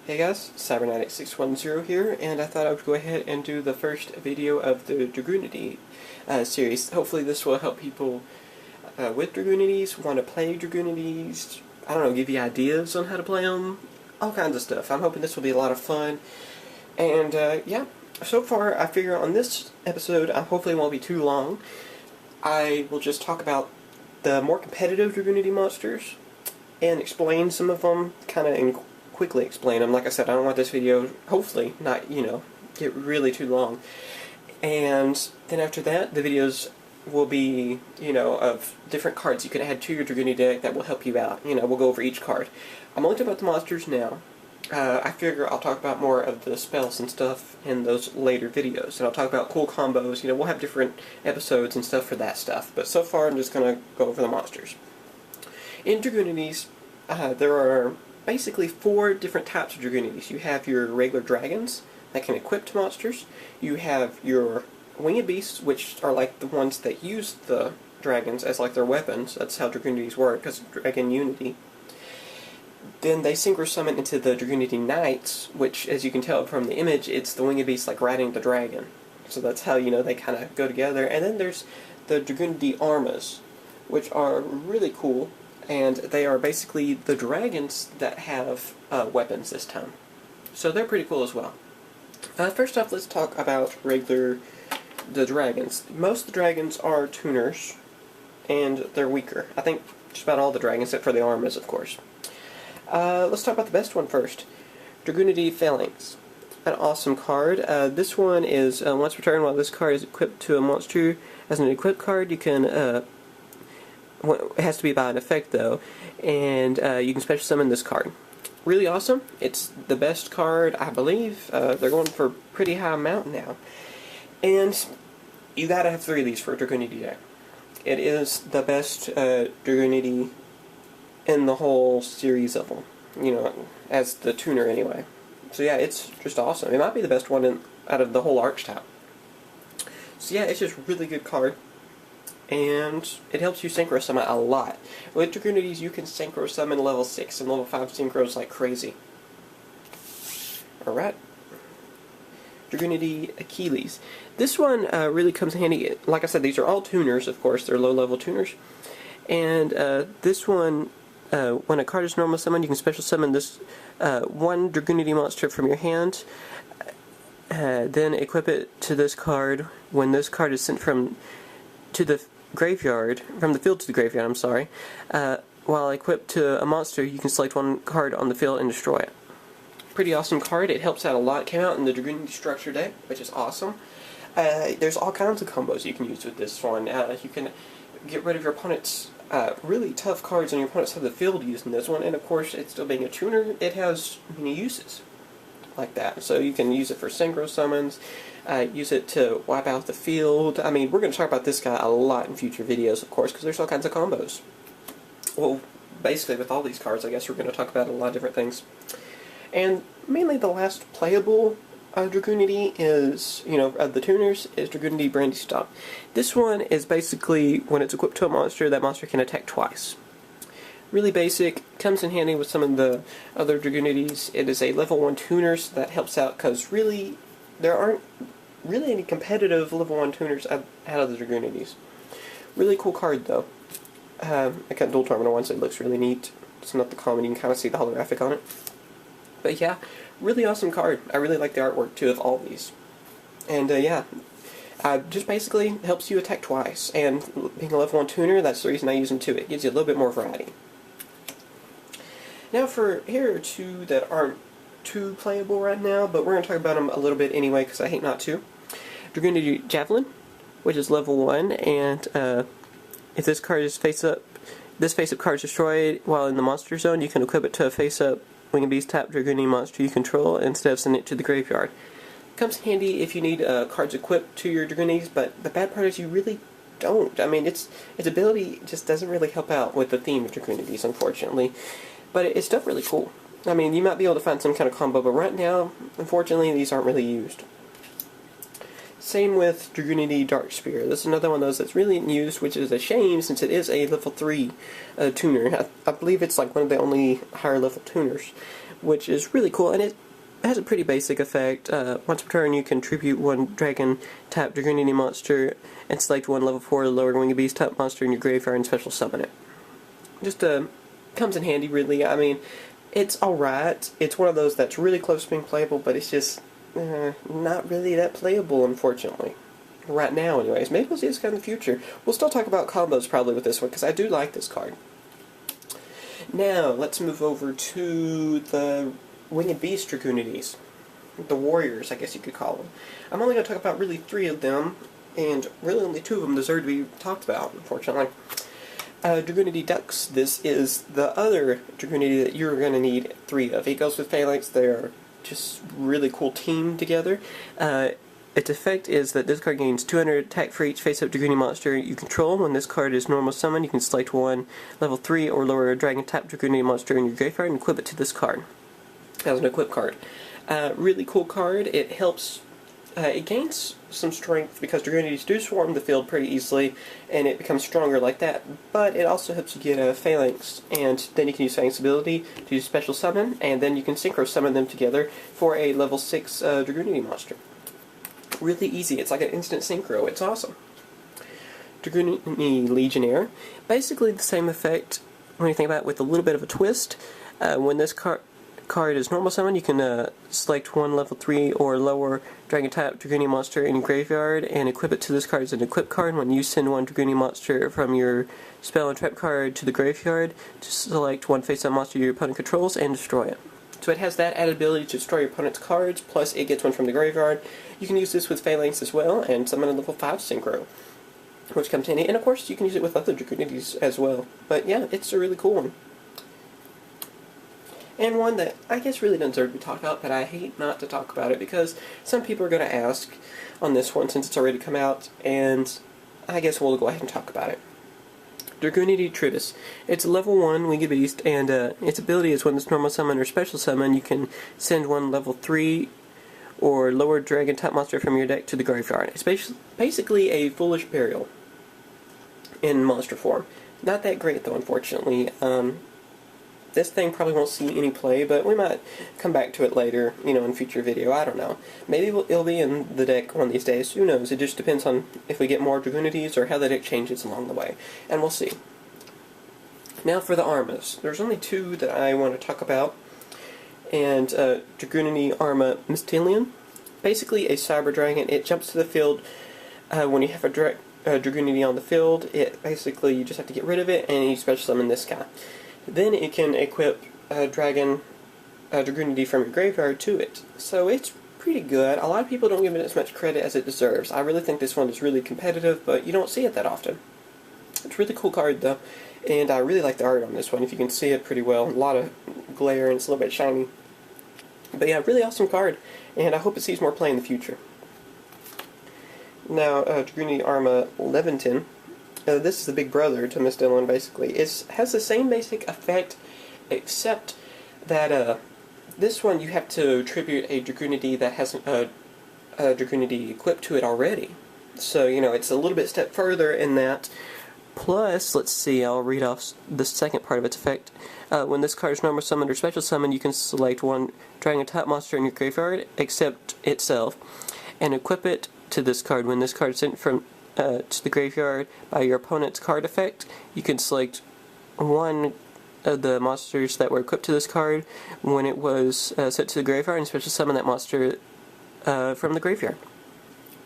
Hey guys, CyberKnight 610 here, and I thought I would go ahead and do the first video of the Dragunity series. Hopefully this will help people with Dragunities, want to play Dragunities, I don't know, give you ideas on how to play them, all kinds of stuff. I'm hoping this will be a lot of fun, and yeah, so far I figure on this episode I hopefully won't be too long. I will just talk about the more competitive Dragunity monsters, and explain some of them, kind of quickly explain them. Like I said, I don't want this video, hopefully, not, get really too long. And then after that, the videos will be, of different cards you can add to your Dragunity deck that will help you out. We'll go over each card. I'm only talking about the monsters now. I figure I'll talk about more of the spells and stuff in those later videos. And I'll talk about cool combos. We'll have different episodes and stuff for that stuff. But so far, I'm just going to go over the monsters. In Dragunities, there are basically 4 different types of Dragunities. You have your regular dragons that can equip to monsters. You have your winged beasts, which are like the ones that use the dragons as like their weapons. That's how Dragunities work, because of Dragunity. Then they synchro summon into the Dragunity Knights, which, as you can tell from the image, it's the winged beast like riding the dragon. So that's how, they kind of go together. And then there's the Dragunity armas, which are really cool. And they are basically the dragons that have weapons this time. So they're pretty cool as well. First off, let's talk about the dragons. Most of the dragons are tuners, and they're weaker. I think just about all the dragons, except for the armas, of course. Let's talk about the best one first. Dragunity Phalanx. An awesome card. This one is, once per turn, while this card is equipped to a monster as an equipped card, you can... it has to be by an effect though, and you can special summon this card. Really awesome. It's the best card, I believe. They're going for a pretty high amount now. And you gotta have 3 of these for a Dragunity deck. It is the best Dragunity in the whole series of them, as the tuner anyway. So yeah, it's just awesome. It might be the best one out of the whole archetype. So yeah, it's just a really good card. And it helps you synchro summon a lot. With Dragunities, you can synchro summon level 6 and level 5 synchros like crazy. Alright. Dragunity Achilles. This one really comes in handy. Like I said, these are all tuners, of course. They're low-level tuners. And this one, when a card is normal summoned, you can special summon this one Dragunity monster from your hand. Then equip it to this card. When this card is sent from the field to the graveyard, I'm sorry. While equipped to a monster, you can select one card on the field and destroy it. Pretty awesome card. It helps out a lot. It came out in the Dragunity structure deck, which is awesome. There's all kinds of combos you can use with this one. You can get rid of your opponent's really tough cards on your opponent's side of the field using this one, and of course, it still being a tuner, it has many uses like that. So you can use it for synchro summons, use it to wipe out the field. I mean, we're going to talk about this guy a lot in future videos, of course, because there's all kinds of combos. Well, basically with all these cards, I guess we're going to talk about a lot of different things. And mainly the last playable Dragunity is, of the tuners, is Dragunity Brandy Stomp. This one is basically, when it's equipped to a monster, that monster can attack twice. Really basic, comes in handy with some of the other Dragunities. It is a level 1 tuner, so that helps out, because really, there aren't really any competitive level 1 tuners out of the Dragunities. Really cool card, though. I got dual terminal one, so it looks really neat. It's not the common, you can kind of see the holographic on it. But yeah, really awesome card. I really like the artwork, too, of all these. And yeah, just basically helps you attack twice. And being a level 1 tuner, that's the reason I use them too. It gives you a little bit more variety. Now here are 2 that aren't too playable right now, but we're going to talk about them a little bit anyway, because I hate not to. Dragunity Javelin, which is level 1, and if this card is face-up card is destroyed while in the monster zone, you can equip it to a face-up Winged Beast type Dragunity monster you control instead of sending it to the graveyard. Comes handy if you need cards equipped to your Dragunities, but the bad part is you really don't. I mean, its ability just doesn't really help out with the theme of Dragunities, unfortunately. But it's still really cool. I mean, you might be able to find some kind of combo, but right now, unfortunately, these aren't really used. Same with Dragunity Dark Spear. This is another one of those that's really used, which is a shame since it is a level 3 tuner. I believe it's like one of the only higher level tuners. which is really cool, and it has a pretty basic effect. Once per turn, you can tribute one dragon type Dragunity monster and select one level 4 lower winged beast type monster in your graveyard and special summon it. Just comes in handy, really. I mean, it's alright. It's one of those that's really close to being playable, but it's just not really that playable, unfortunately. Right now, anyways. Maybe we'll see this guy in the future. We'll still talk about combos probably with this one, because I do like this card. Now, let's move over to the Winged Beast Dragunities. The Warriors, I guess you could call them. I'm only going to talk about really 3 of them, and really only 2 of them deserve to be talked about, unfortunately. Dragunity Ducks. This is the other Dragunity that you're going to need 3 of. It goes with Phalanx. They're just really cool team together. Its effect is that this card gains 200 attack for each face-up Dragunity monster you control. When this card is normal summon, you can select one level 3 or lower dragon-type Dragunity monster in your graveyard and equip it to this card as an equip card. Really cool card. It helps. It gains some strength because Dragunities do swarm the field pretty easily, and it becomes stronger like that. But it also helps you get a Phalanx, and then you can use Phalanx ability to use special summon, and then you can synchro summon them together for a level 6 Dragunity monster. Really easy. It's like an instant synchro. It's awesome. Dragunity Legionnaire. Basically the same effect when you think about it, with a little bit of a twist. When this card is normal summon, you can select one level 3 or lower dragon type Dragunity monster in your graveyard and equip it to this card as an equip card. When you send one Dragunity monster from your spell and trap card to the graveyard, to select one face-up monster your opponent controls and destroy it. So it has that added ability to destroy your opponent's cards, plus it gets one from the graveyard. You can use this with Phalanx as well, and summon a level 5 synchro, which comes handy. And of course, you can use it with other Dragunities as well. But yeah, it's a really cool one. And one that I guess really doesn't deserve to be talked about, but I hate not to talk about it, because some people are going to ask on this one since it's already come out, and I guess we'll go ahead and talk about it. Dragunity Tritus. It's a level 1 Winged Beast, and its ability is when it's normal summon or special summon, you can send one level 3 or lower dragon type monster from your deck to the graveyard. It's basically a Foolish Burial in monster form. Not that great though, unfortunately. This thing probably won't see any play, but we might come back to it later, in future video. I don't know. Maybe it'll be in the deck one of these days. Who knows? It just depends on if we get more Dragunities or how the deck changes along the way. And we'll see. Now for the armas. There's only 2 that I want to talk about. And Dragunity Arma Mystelion. Basically a Cyber Dragon. It jumps to the field when you have a Dragunity on the field. Basically, you just have to get rid of it, and you special summon this guy. Then it can equip a Dragunity from your graveyard to it. So it's pretty good. A lot of people don't give it as much credit as it deserves. I really think this one is really competitive, but you don't see it that often. It's a really cool card though, and I really like the art on this one, if you can see it pretty well. A lot of glare and it's a little bit shiny. But yeah, really awesome card, and I hope it sees more play in the future. Now, Dragunity Arma Leviathan. This is the big brother to Mystelion, basically. It has the same basic effect, except that this one you have to tribute a Dragunity that has a Dragunity equipped to it already. So, it's a little bit step further in that. Plus, let's see, I'll read off the second part of its effect. When this card is normal summon or special summon, you can select one dragon type monster in your graveyard, except itself, and equip it to this card. When this card is sent from to the graveyard by your opponent's card effect, you can select one of the monsters that were equipped to this card when it was sent to the graveyard and special summon that monster from the graveyard.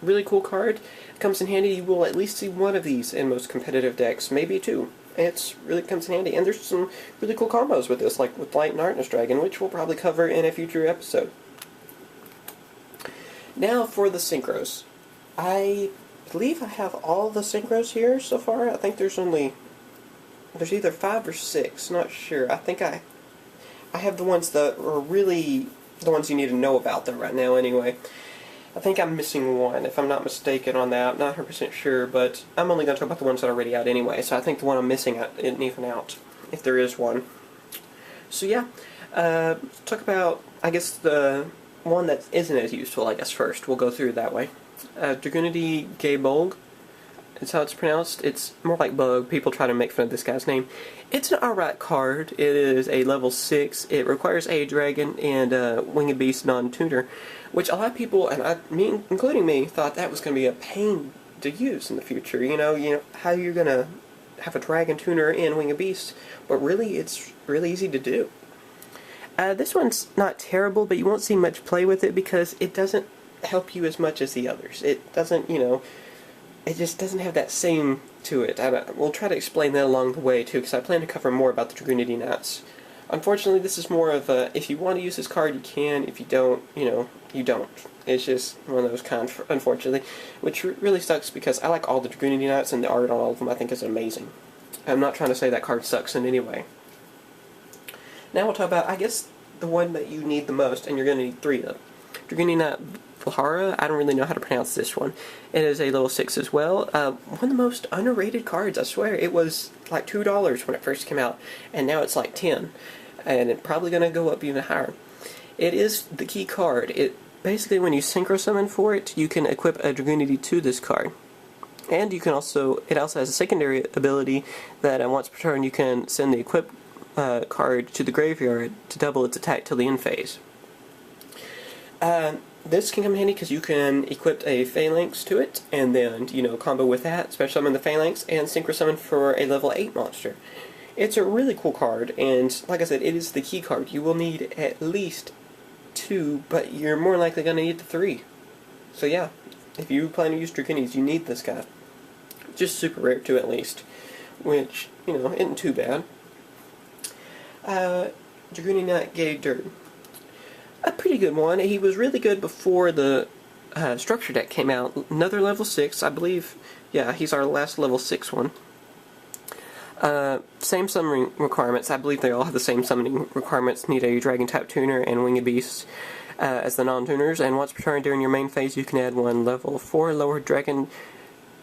Really cool card. Comes in handy. You will at least see one of these in most competitive decks, maybe 2. It really comes in handy, and there's some really cool combos with this, like with Light and Darkness Dragon, which we'll probably cover in a future episode. Now for the synchros. I believe I have all the synchros here so far. I think there's either 5 or 6, not sure. I think I have the ones that are really the ones you need to know about them right now anyway. I think I'm missing one, if I'm not mistaken on that. I'm not 100% sure, but I'm only going to talk about the ones that are already out anyway, so I think the one I'm missing isn't even out, if there is one. So yeah, let's talk about, I guess, the one that isn't as useful, I guess, first. We'll go through it that way. Dragunity Gaybolg. It's how it's pronounced. It's more like Bug. People try to make fun of this guy's name. It's an alright card. It is a level 6. It requires a dragon and a Winged Beast non-tuner, which a lot of people, and me, including me, thought that was going to be a pain to use in the future. You know how you're going to have a dragon tuner and Winged Beast, but really it's really easy to do. This one's not terrible, but you won't see much play with it because it doesn't help you as much as the others. It doesn't, it just doesn't have that same to it. We'll try to explain that along the way, too, because I plan to cover more about the Dragunity Knights. Unfortunately, this is more of a, if you want to use this card, you can. If you don't, you don't. It's just one of those kinds, unfortunately, which really sucks because I like all the Dragunity Knights, and the art on all of them I think is amazing. I'm not trying to say that card sucks in any way. Now we'll talk about, I guess, the one that you need the most, and you're going to need 3 of. Dragunity Knight Valhara, I don't really know how to pronounce this one. It is a level 6 as well. One of the most underrated cards, I swear. It was like $2 when it first came out, and now it's like $10. And it's probably going to go up even higher. It is the key card. Basically, when you synchro summon for it, you can equip a Dragunity to this card. And you can also, it also has a secondary ability that once per turn you can send the equipped card to the graveyard to double its attack till the end phase. This can come in handy because you can equip a Phalanx to it, and then, combo with that, special summon the Phalanx, and synchro summon for a level 8 monster. It's a really cool card, and like I said, it is the key card. You will need at least 2, but you're more likely going to need the 3. So yeah, if you plan to use Dragunities, you need this guy. Just super rare too, at least, which, isn't too bad. Dragunity Knight Gator. A pretty good one. He was really good before the structure deck came out. Another level 6, I believe. Yeah, he's our last level 6 one. Same summoning requirements. I believe they all have the same summoning requirements. Need a Dragon Type Tuner and Winged Beast as the non-tuners. And once per turn during your main phase, you can add 1 level 4 lower Dragon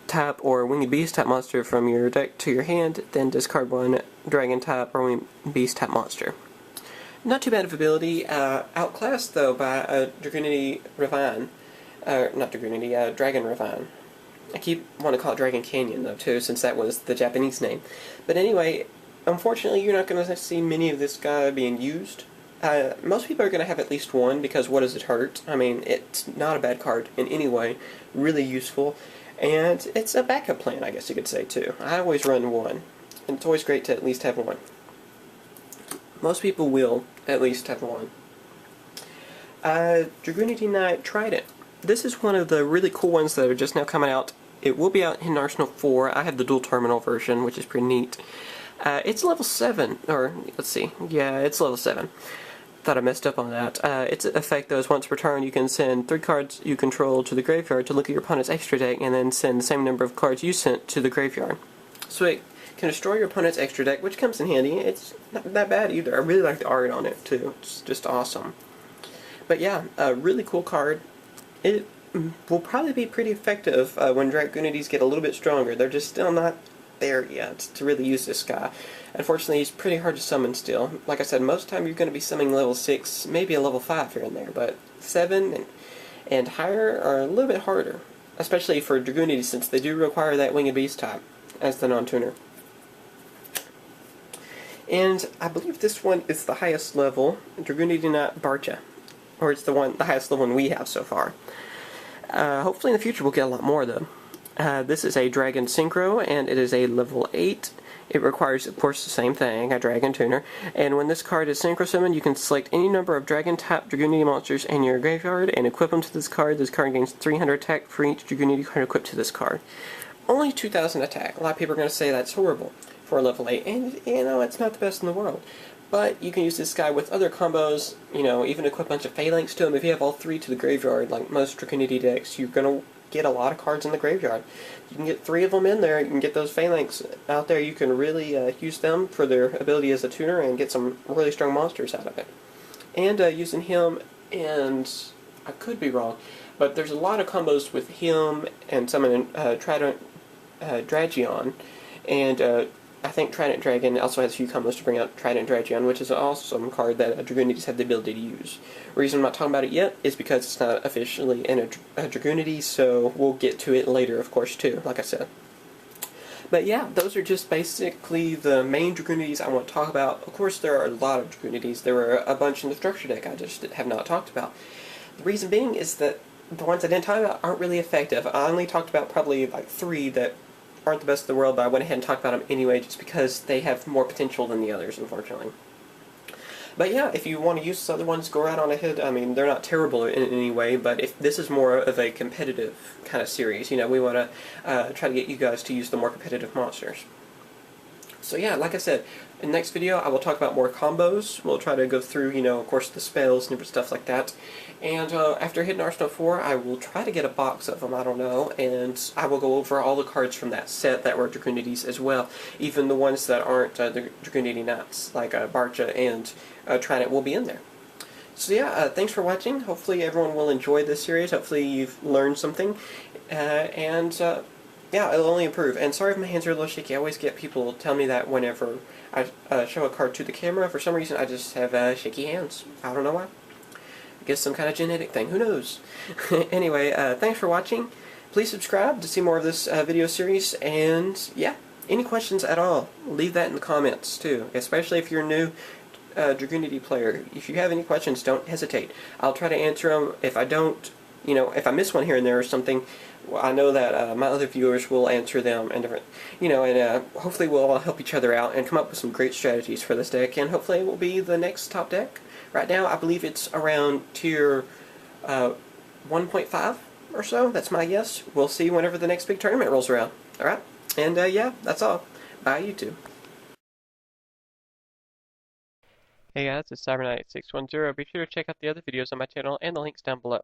Type or Winged Beast type monster from your deck to your hand. Then discard 1 Dragon Type or Winged Beast type monster. Not too bad of ability, outclassed though by Dragunity Ravine, not Dragunity, Dragon Ravine. I keep want to call it Dragon Canyon though too, since that was the Japanese name. But anyway, unfortunately you're not going to see many of this guy being used. Most people are going to have at least 1, because what does it hurt? I mean, it's not a bad card in any way, really useful, and it's a backup plan, I guess you could say too. I always run 1, and it's always great to at least have 1. Most people will at least have 1. Dragunity Knight Trident. This is one of the really cool ones that are just now coming out. It will be out in Arsenal 4. I have the dual terminal version, which is pretty neat. It's level 7, or let's see, yeah, it's level 7. Thought I messed up on that. Its effect though is once per turn you can send 3 cards you control to the graveyard to look at your opponent's extra deck, and then send the same number of cards you sent to the graveyard. So it can destroy your opponent's extra deck, which comes in handy. It's not that bad either. I really like the art on it too. It's just awesome. But yeah, a really cool card. It will probably be pretty effective when Dragunities get a little bit stronger. They're just still not there yet to really use this guy. Unfortunately, he's pretty hard to summon still. Like I said, most of the time you're going to be summoning level 6, maybe a level 5 here and there, but 7 and higher are a little bit harder. Especially for Dragunities, since they do require that Winged Beast type as the non-tuner. And I believe this one is the highest level, Dragunity Knight Barcha. Or it's the highest level one we have so far. Hopefully in the future we'll get a lot more though. This is a Dragon Synchro, and it is a level 8. It requires, of course, the same thing, a Dragon Tuner. And when this card is Synchro Summoned, you can select any number of Dragon-type Dragunity monsters in your graveyard and equip them to this card. This card gains 300 attack for each Dragunity card equipped to this card. Only 2,000 attack. A lot of people are going to say that's horrible for a level 8, and it's not the best in the world. But you can use this guy with other combos, even equip a bunch of Phalanx to him. If you have all 3 to the graveyard, like most Dragunity decks, you're going to get a lot of cards in the graveyard. You can get 3 of them in there, you can get those Phalanx out there, you can really use them for their ability as a tuner and get some really strong monsters out of it. And using him, and I could be wrong, but there's a lot of combos with him and summoning Trident Dragion, and I think Trident Dragon also has a few combos to bring out Trident Dragion, which is an awesome card that Dragunities have the ability to use. The reason I'm not talking about it yet is because it's not officially in a Dragunity, so we'll get to it later, of course, too, like I said. But yeah, those are just basically the main Dragunities I want to talk about. Of course, there are a lot of Dragunities. There are a bunch in the structure deck I just have not talked about. The reason being is that the ones I didn't talk about aren't really effective. I only talked about probably like 3 that aren't the best in the world, but I went ahead and talked about them anyway just because they have more potential than the others, unfortunately. But yeah, if you want to use other ones, go right on ahead. I mean, they're not terrible in any way, but if this is more of a competitive kind of series, you know, we want to try to get you guys to use the more competitive monsters. So yeah, like I said, in the next video I will talk about more combos. We'll try to go through, you know, of course, the spells and different stuff like that. And after hitting Arsenal 4, I will try to get a box of them, I don't know, and I will go over all the cards from that set that were Dragunities as well. Even the ones that aren't the Dragunity Knights, like Barcha and Trident will be in there. So yeah, thanks for watching. Hopefully everyone will enjoy this series. Hopefully you've learned something. Yeah, it'll only improve. And sorry if my hands are a little shaky. I always get people tell me that whenever I show a card to the camera. For some reason, I just have shaky hands. I don't know why. I guess some kind of genetic thing. Who knows? Anyway, thanks for watching. Please subscribe to see more of this video series. And yeah, any questions at all, leave that in the comments too. Especially if you're a new Dragunity player. If you have any questions, don't hesitate. I'll try to answer them. If I don't, you know, if I miss one here and there or something, well, I know that my other viewers will answer them and different, you know, and hopefully we'll all help each other out and come up with some great strategies for this deck, and hopefully it will be the next top deck. Right now, I believe it's around tier 1.5 or so. That's my guess. We'll see whenever the next big tournament rolls around. Alright? And yeah, that's all. Bye, YouTube. Hey guys, it's CyberKnight 610. Be sure to check out the other videos on my channel and the links down below.